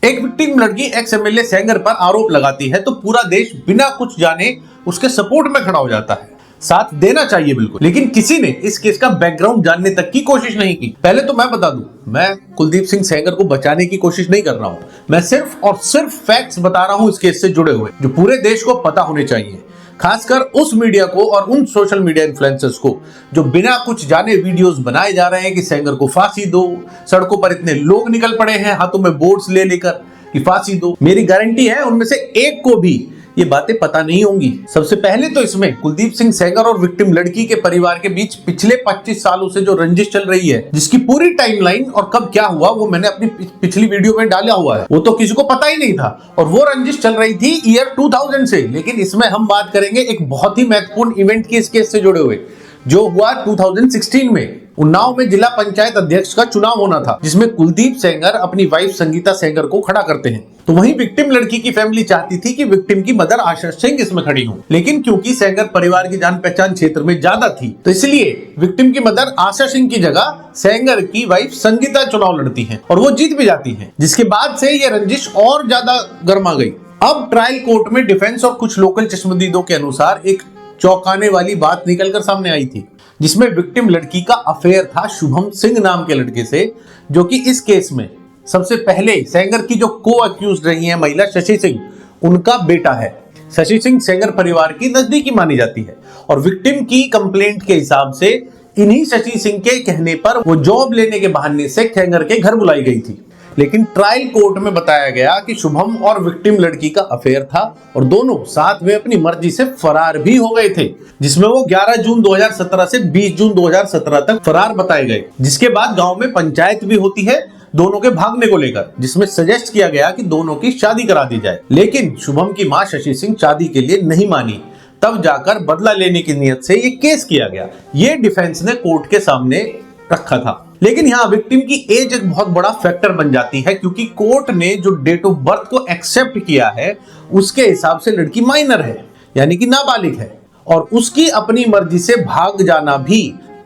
एक विक्टिम लड़की ex MLA Sengar पर आरोप लगाती है तो पूरा देश बिना कुछ जाने उसके सपोर्ट में खड़ा हो जाता है। साथ देना चाहिए बिल्कुल, लेकिन किसी ने इस केस का बैकग्राउंड जानने तक की कोशिश नहीं की। पहले तो मैं बता दूं, मैं कुलदीप सिंह सेंगर को बचाने की कोशिश नहीं कर रहा हूं। मैं सिर्फ और सिर्फ फैक्ट्स बता रहा हूं इस केस से जुड़े हुए, जो पूरे देश को पता होने चाहिए, खासकर उस मीडिया को और उन सोशल मीडिया इन्फ्लुएंसर्स को जो बिना कुछ जाने वीडियोस बनाए जा रहे हैं कि सेंगर को फांसी दो। सड़कों पर इतने लोग निकल पड़े हैं हाथों में बोर्ड्स ले लेकर कि फांसी दो। मेरी गारंटी है उनमें से एक को भी ये बातें पता नहीं होंगी। सबसे पहले तो इसमें कुलदीप सिंह सेंगर और विक्टिम लड़की के परिवार के बीच पिछले 25 सालों से जो रंजिश चल रही है, जिसकी पूरी टाइमलाइन और कब क्या हुआ वो मैंने अपनी पिछली वीडियो में डाला हुआ है। वो तो किसी को पता ही नहीं था और वो रंजिश चल रही थी ईयर 2000 से। लेकिन इसमें हम बात करेंगे एक बहुत ही महत्वपूर्ण इवेंट की इस केस से जुड़े हुए, जो हुआ 2016 में। उन्नाव में जिला पंचायत अध्यक्ष का चुनाव होना था, जिसमें कुलदीप सेंगर अपनी वाइफ संगीता सेंगर को खड़ा करते हैं। तो वहीं विक्टिम लड़की की फैमिली चाहती थी कि विक्टिम की मदर आशा सिंह इसमें खड़ी हो, लेकिन क्योंकि सेंगर परिवार की जान पहचान क्षेत्र में ज्यादा थी, तो इसलिए विक्टिम की मदर आशा सिंह की जगह सेंगर की वाइफ संगीता चुनाव लड़ती है और वो जीत भी जाती है, जिसके बाद से ये रंजिश और ज्यादा गर्मा गई। अब ट्रायल कोर्ट में डिफेंस और कुछ लोकल चश्मदीदों के अनुसार एक चौंकाने वाली बात निकलकर सामने आई थी, जिसमें विक्टिम लड़की का अफेयर था शुभम सिंह नाम के लड़के से, जो कि इस केस में सबसे पहले सेंगर की जो को अक्यूज रही है महिला शशि सिंह, उनका बेटा है। शशि सिंह सेंगर परिवार की नजदीकी मानी जाती है और विक्टिम की कंप्लेंट के हिसाब से इन्हीं शशि सिंह के कहने पर वो जॉब लेने के बहाने से सेंगर के घर बुलाई गई थी। लेकिन ट्रायल कोर्ट में बताया गया कि शुभम और विक्टिम लड़की का अफेयर था और दोनों साथ में अपनी मर्जी से फरार भी हो गए थे, जिसमें वो 11 जून 2017 से 20 जून 2017 तक फरार बताए गए। जिसके बाद गांव में पंचायत भी होती है दोनों के भागने को लेकर, जिसमें सजेस्ट किया गया कि दोनों की शादी करा दी जाए। लेकिन शुभम की मां शशि सिंह शादी के लिए नहीं मानी, तब जाकर बदला लेने की नीयत से ये केस किया गया। ये डिफेंस ने कोर्ट के सामने रखा था। लेकिन यहाँ विक्टिम की एज एक बहुत बड़ा फैक्टर बन जाती है, क्योंकि कोर्ट ने जो डेट ऑफ बर्थ को एक्सेप्ट किया है उसके हिसाब से लड़की माइनर है, यानी कि नाबालिग है, और उसकी अपनी मर्जी से भाग जाना भी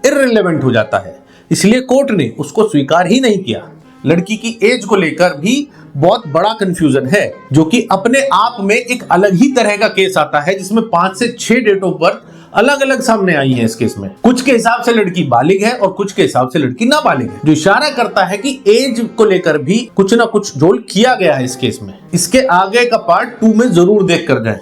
इररिलेवेंट हो जाता है। इसलिए कोर्ट ने उसको स्वीकार ही नहीं किया। लड़की की एज को लेकर भी बहुत बड़ा कंफ्यूजन है, जो कि अपने आप में एक अलग ही तरह का केस आता है, जिसमें 5 से 6 डेट ऑफ बर्थ अलग अलग सामने आई है। इस केस में कुछ के हिसाब से लड़की बालिग है और कुछ के हिसाब से लड़की नाबालिग है, जो इशारा करता है कि एज को लेकर भी कुछ ना कुछ रोल किया गया है इस केस में। इसके आगे का पार्ट 2 में जरूर देख कर जाएं।